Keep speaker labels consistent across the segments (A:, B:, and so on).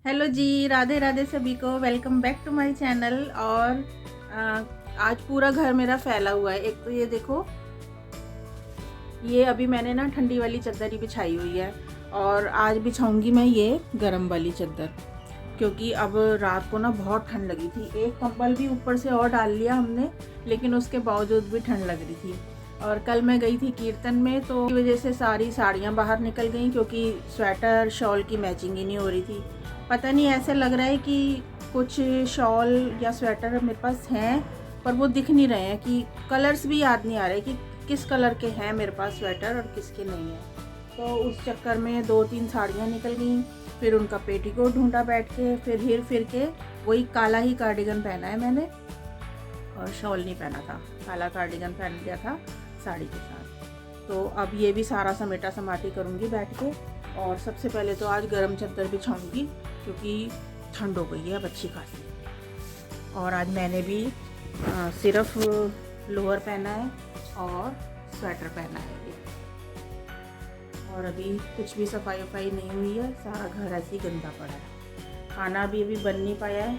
A: Hello जी, राधे राधे सभी को। Welcome back to my channel. और आज पूरा घर मेरा फैला हुआ है। एक तो ये देखो, ये अभी मैंने ना ठंडी वाली चादर ही बिछाई हुई है और आज बिछाऊंगी मैं ये गर्म वाली चादर, क्योंकि अब रात को ना बहुत ठंड लगी थी। एक कंबल भी ऊपर से और डाल लिया हमने, लेकिन उसके बावजूद भी ठंड लग रही थी। और कल मैं गई थी कीर्तन में, तो की वजह से सारी साड़ियाँ बाहर निकल गई, क्योंकि स्वेटर शॉल की मैचिंग ही नहीं हो रही थी। पता नहीं, ऐसे लग रहा है कि कुछ शॉल या स्वेटर मेरे पास हैं, पर वो दिख नहीं रहे हैं, कि कलर्स भी याद नहीं आ रहे कि किस कलर के हैं मेरे पास स्वेटर और किसके नहीं हैं। तो उस चक्कर में 2-3 साड़ियाँ निकल गई। फिर उनका पेटीकोट ढूंढा बैठ के, फिर के वही काला ही कार्डिगन पहना है मैंने, और शॉल नहीं पहना था। काला कार्डिगन पहन लिया था साड़ी के साथ। तो अब ये भी सारा समेटा समाटी करूँगी बैठ के। और सबसे पहले तो आज गरम चादर बिछाऊँगी, क्योंकि ठंड हो गई है अब अच्छी खासी। और आज मैंने भी सिर्फ लोअर पहना है और स्वेटर पहना है ये। और अभी कुछ भी सफाई वफाई नहीं हुई है, सारा घर ऐसे ही गंदा पड़ा है। खाना भी अभी बन नहीं पाया है,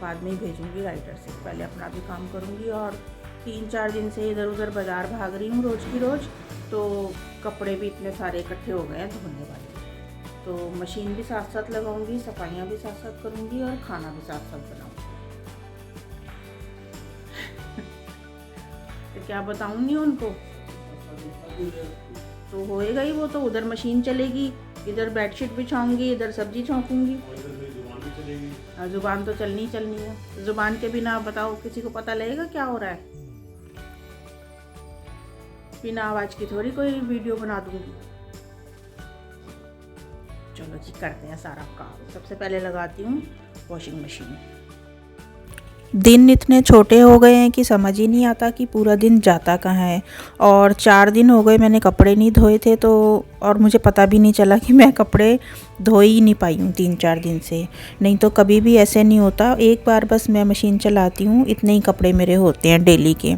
A: बाद में ही भेजूँगी राइटर से। पहले अपना भी काम करूँगी। और 3-4 दिन से इधर उधर बाज़ार भाग रही हूँ रोज़ की रोज़, तो कपड़े भी इतने सारे इकट्ठे हो गए हैं धोने वाले। तो मशीन भी साथ साथ लगाऊंगी, सफाइयाँ भी साथ साथ करूँगी और खाना भी साथ साथ बनाऊँगी। तो क्या बताऊँगी उनको, तो होएगा ही वो। तो उधर मशीन चलेगी, इधर बेडशीट बिछाऊँगी, इधर सब्जी छौंकूँगी। ज़ुबान तो चलनी चलनी है। ज़ुबान के बिना बताओ किसी को पता लगेगा क्या हो रहा है? बिना आवाज़ की थोड़ी कोई वीडियो बना दूँगी। चलो जी, करते हैं सारा काम। सबसे पहले लगाती हूँ वॉशिंग मशीन।
B: दिन इतने छोटे हो गए हैं कि समझ ही नहीं आता कि पूरा दिन जाता कहाँ है। और 4 दिन हो गए मैंने कपड़े नहीं धोए थे, तो और मुझे पता भी नहीं चला कि मैं कपड़े धो ही नहीं पाई हूँ 3-4 दिन से। नहीं तो कभी भी ऐसे नहीं होता। एक बार बस मैं मशीन चलाती हूँ, इतने ही कपड़े मेरे होते हैं डेली के।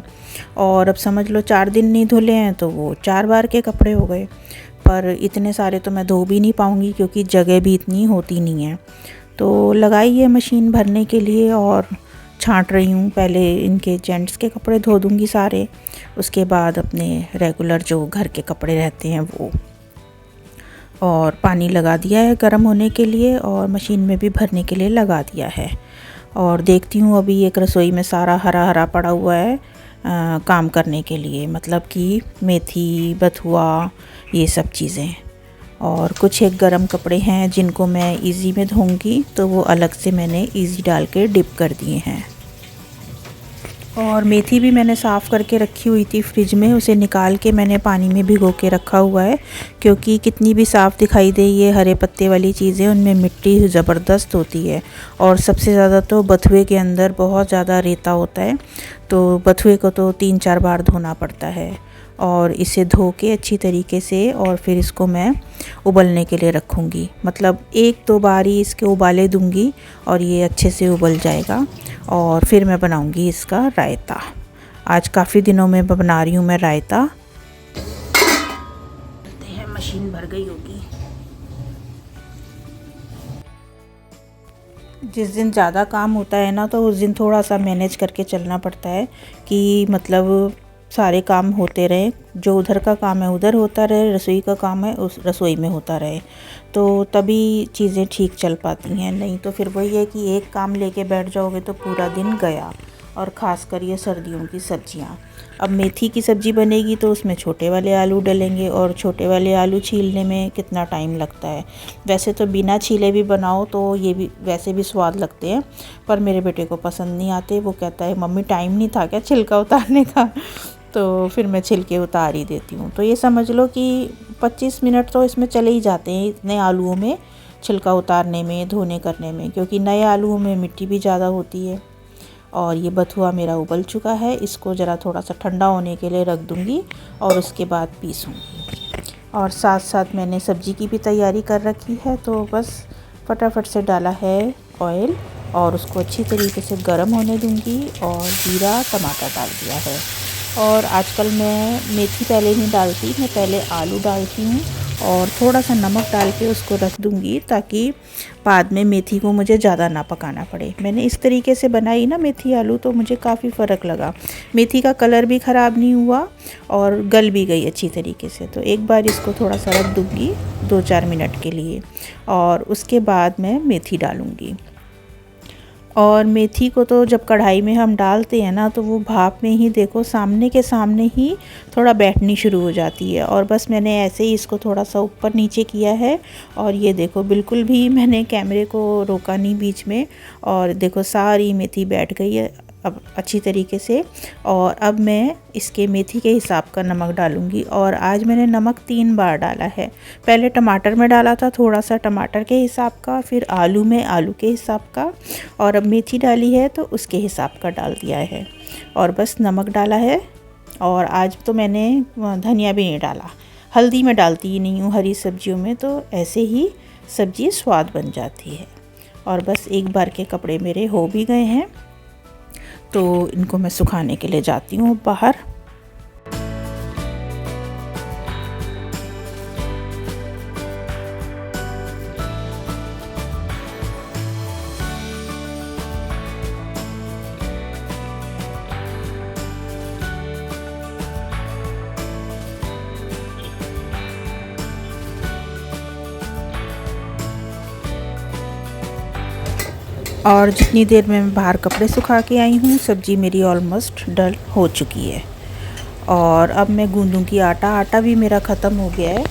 B: और अब समझ लो 4 दिन नहीं धुले हैं तो वो 4 बार के कपड़े हो गए। पर इतने सारे तो मैं धो भी नहीं पाऊँगी, क्योंकि जगह भी इतनी होती नहीं है। तो लगाई है मशीन भरने के लिए और छांट रही हूँ। पहले इनके जेंट्स के कपड़े धो दूँगी सारे, उसके बाद अपने रेगुलर जो घर के कपड़े रहते हैं वो। और पानी लगा दिया है गर्म होने के लिए, और मशीन में भी भरने के लिए लगा दिया है। और देखती हूँ, अभी एक रसोई में सारा हरा हरा पड़ा हुआ है काम करने के लिए, मतलब कि मेथी, बथुआ, ये सब चीज़ें। और कुछ एक गरम कपड़े हैं जिनको मैं इजी में धोऊंगी, तो वो अलग से मैंने इजी डाल के डिप कर दिए हैं। और मेथी भी मैंने साफ़ करके रखी हुई थी फ्रिज में, उसे निकाल के मैंने पानी में भिगो के रखा हुआ है। क्योंकि कितनी भी साफ़ दिखाई दे ये हरे पत्ते वाली चीज़ें, उनमें मिट्टी ज़बरदस्त होती है। और सबसे ज़्यादा तो बथुए के अंदर बहुत ज़्यादा रेता होता है, तो बथुए को तो 3-4 बार धोना पड़ता है। और इसे धो के अच्छी तरीके से, और फिर इसको मैं उबलने के लिए रखूँगी। मतलब 1-2 बार ही इसके उबाले दूँगी और ये अच्छे से उबल जाएगा। और फिर मैं बनाऊँगी इसका रायता। आज काफ़ी दिनों में बना रही हूँ मैं रायता।
A: देखते हैं, मशीन भर गई होगी।
B: जिस दिन ज़्यादा काम होता है ना, तो उस दिन थोड़ा सा मैनेज करके चलना पड़ता है, कि मतलब सारे काम होते रहे। जो उधर का काम है उधर होता रहे, रसोई का काम है उस रसोई में होता रहे, तो तभी चीज़ें ठीक चल पाती हैं। नहीं तो फिर वही है कि एक काम लेके बैठ जाओगे तो पूरा दिन गया। और ख़ासकर ये सर्दियों की सब्जियां। अब मेथी की सब्ज़ी बनेगी तो उसमें छोटे वाले आलू डलेंगे, और छोटे वाले आलू छीलने में कितना टाइम लगता है। वैसे तो बिना छीले भी बनाओ तो ये भी वैसे भी स्वाद लगते हैं, पर मेरे बेटे को पसंद नहीं आते। वो कहता है मम्मी टाइम नहीं था क्या छिलका उतारने का? तो फिर मैं छिलके उतार ही देती हूँ। तो ये समझ लो कि 25 मिनट तो इसमें चले ही जाते हैं, इतने आलूओं में छिलका उतारने में, धोने करने में, क्योंकि नए आलूओं में मिट्टी भी ज़्यादा होती है। और ये बथुआ मेरा उबल चुका है, इसको ज़रा थोड़ा सा ठंडा होने के लिए रख दूँगी और उसके बाद पीसूँगी। और साथ साथ मैंने सब्ज़ी की भी तैयारी कर रखी है, तो बस फटाफट से डाला है ऑयल और उसको अच्छी तरीके से गर्म होने दूँगी। और जीरा टमाटर डाल दिया है। और आजकल मैं मेथी पहले नहीं डालती, मैं पहले आलू डालती हूँ और थोड़ा सा नमक डाल के उसको रख दूँगी ताकि बाद में मेथी को मुझे ज़्यादा ना पकाना पड़े। मैंने इस तरीके से बनाई ना मेथी आलू, तो मुझे काफ़ी फ़र्क लगा। मेथी का कलर भी ख़राब नहीं हुआ और गल भी गई अच्छी तरीके से। तो एक बार इसको थोड़ा सा रख दूँगी 2-4 मिनट के लिए और उसके बाद मैं मेथी डालूँगी। और मेथी को तो जब कढ़ाई में हम डालते हैं ना, तो वो भाप में ही देखो सामने के सामने ही थोड़ा बैठनी शुरू हो जाती है। और बस मैंने ऐसे ही इसको थोड़ा सा ऊपर नीचे किया है और ये देखो बिल्कुल भी मैंने कैमरे को रोका नहीं बीच में, और देखो सारी मेथी बैठ गई है अब अच्छी तरीके से। और अब मैं इसके मेथी के हिसाब का नमक डालूंगी। और आज मैंने नमक 3 बार डाला है। पहले टमाटर में डाला था थोड़ा सा टमाटर के हिसाब का, फिर आलू में आलू के हिसाब का, और अब मेथी डाली है तो उसके हिसाब का डाल दिया है। और बस नमक डाला है। और आज तो मैंने धनिया भी नहीं डाला, हल्दी मैं डालती ही नहीं हूँ हरी सब्जियों में, तो ऐसे ही सब्ज़ी स्वाद बन जाती है। और बस एक बार के कपड़े मेरे हो भी गए हैं, तो इनको मैं सुखाने के लिए जाती हूँ बाहर। और जितनी देर में मैं बाहर कपड़े सुखा के आई हूँ, सब्ज़ी मेरी ऑलमोस्ट डल हो चुकी है। और अब मैं गूंदूंगी आटा। आटा भी मेरा ख़त्म हो गया है,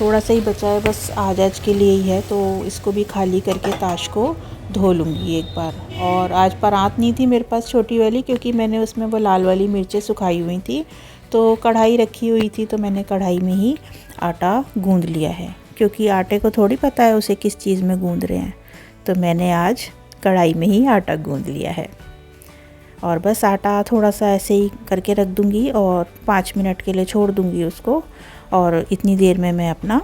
B: थोड़ा सा ही बचा है, बस आज के लिए ही है। तो इसको भी खाली करके ताश को धो लूँगी एक बार। और आज परात नहीं थी मेरे पास छोटी वाली, क्योंकि मैंने उसमें वो लाल वाली मिर्चें सुखाई हुई थी, तो कढ़ाई रखी हुई थी, तो मैंने कढ़ाई में ही आटा गूँध लिया है। क्योंकि आटे को थोड़ी पता है उसे किस चीज़ में गूँध रहे हैं, तो मैंने आज कढ़ाई में ही आटा गूँध लिया है। और बस आटा थोड़ा सा ऐसे ही करके रख दूँगी और 5 मिनट के लिए छोड़ दूँगी उसको। और इतनी देर में मैं अपना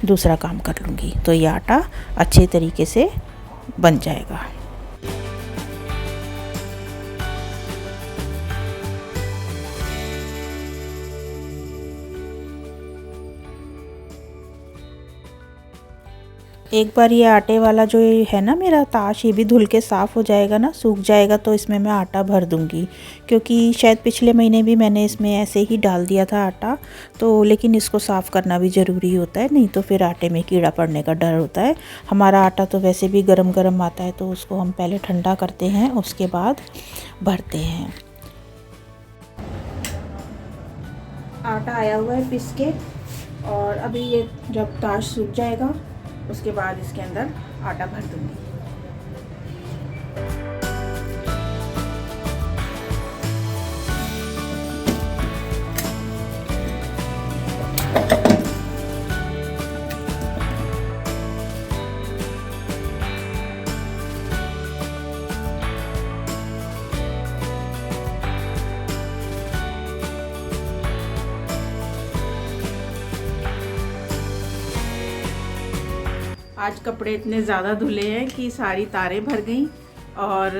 B: दूसरा काम कर लूँगी, तो ये आटा अच्छे तरीके से बन जाएगा। एक बार ये आटे वाला जो है ना मेरा ताश, ये भी धुल के साफ़ हो जाएगा ना, सूख जाएगा, तो इसमें मैं आटा भर दूँगी। क्योंकि शायद पिछले महीने भी मैंने इसमें ऐसे ही डाल दिया था आटा, तो लेकिन इसको साफ़ करना भी ज़रूरी होता है, नहीं तो फिर आटे में कीड़ा पड़ने का डर होता है। हमारा आटा तो वैसे भी गरम गरम आता है, तो उसको हम पहले ठंडा करते हैं, उसके बाद भरते हैं। आटा आया हुआ है पिस के, और अभी ये जब ताश सूख जाएगा उसके बाद इसके अंदर आटा भर दूँगी। आज कपड़े इतने ज़्यादा धुले हैं कि सारी तारें भर गई, और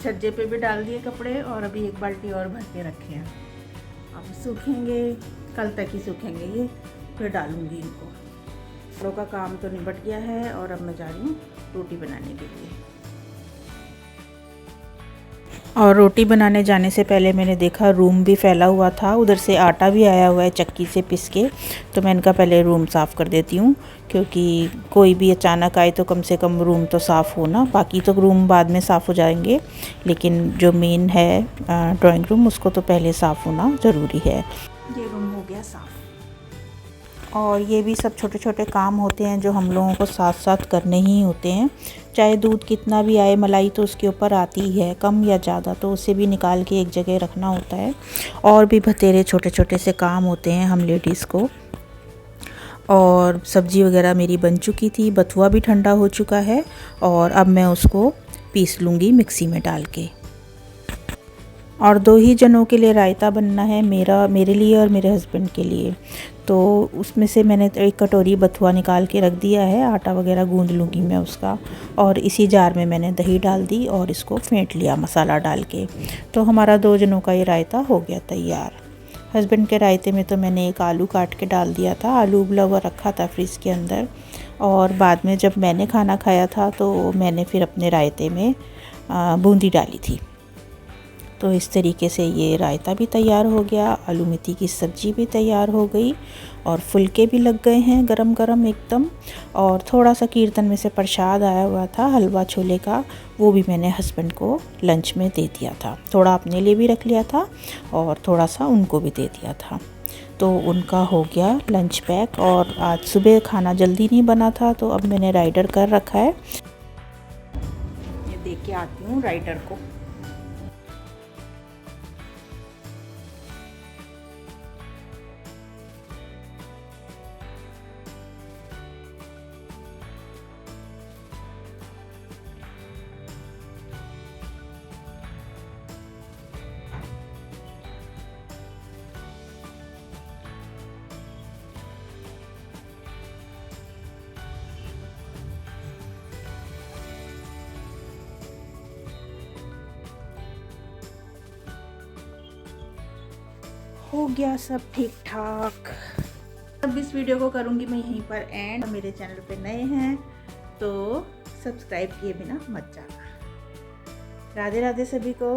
B: छज्जे पे भी डाल दिए कपड़े, और अभी एक बाल्टी और भर के रखे हैं। अब सूखेंगे, कल तक ही सूखेंगे ये, फिर डालूंगी इनको। कपड़ों का काम तो निपट गया है, और अब मैं जा रही हूँ रोटी बनाने के लिए। और रोटी बनाने जाने से पहले मैंने देखा रूम भी फैला हुआ था, उधर से आटा भी आया हुआ है चक्की से पिस के, तो मैंने कहा पहले रूम साफ़ कर देती हूँ, क्योंकि कोई भी अचानक आए तो कम से कम रूम तो साफ़ हो ना। बाकी तो रूम बाद में साफ़ हो जाएंगे, लेकिन जो मेन है ड्राइंग रूम, उसको तो पहले साफ़ होना ज़रूरी है। ये रूम हो गया साफ़। और ये भी सब छोटे छोटे काम होते हैं जो हम लोगों को साथ साथ करने ही होते हैं। चाहे दूध कितना भी आए, मलाई तो उसके ऊपर आती ही है, कम या ज़्यादा, तो उसे भी निकाल के एक जगह रखना होता है। और भी बतेरे छोटे छोटे से काम होते हैं हम लेडीज़ को। और सब्ज़ी वगैरह मेरी बन चुकी थी, बथुआ भी ठंडा हो चुका है, और अब मैं उसको पीस लूँगी मिक्सी में डाल के। और 2 ही जनों के लिए रायता बनना है, मेरे लिए और मेरे हस्बैंड के लिए। तो उसमें से मैंने 1 कटोरी बथुआ निकाल के रख दिया है, आटा वगैरह गूंद लूँगी मैं उसका। और इसी जार में मैंने दही डाल दी और इसको फेंट लिया मसाला डाल के। तो हमारा 2 जनों का ये रायता हो गया तैयार। हस्बैंड के रायते में तो मैंने एक आलू काट के डाल दिया था, आलू उबला हुआ रखा था फ्रिज के अंदर। और बाद में जब मैंने खाना खाया था तो मैंने फिर अपने रायते में बूंदी डाली थी। तो इस तरीके से ये रायता भी तैयार हो गया, आलू मेथी की सब्ज़ी भी तैयार हो गई और फुलके भी लग गए हैं गरम गरम एकदम। और थोड़ा सा कीर्तन में से प्रसाद आया हुआ था हलवा छोले का, वो भी मैंने हस्बैंड को लंच में दे दिया था। थोड़ा अपने लिए भी रख लिया था और थोड़ा सा उनको भी दे दिया था। तो उनका हो गया लंच पैक। और आज सुबह खाना जल्दी नहीं बना था तो अब मैंने राइडर कर रखा है। ये देख के आती हूँ राइडर को। हो गया सब ठीक ठाक। अब इस वीडियो को करूँगी मैं यहीं पर एंड। मेरे चैनल पे नए हैं तो सब्सक्राइब किए बिना मत जाना। राधे राधे सभी को।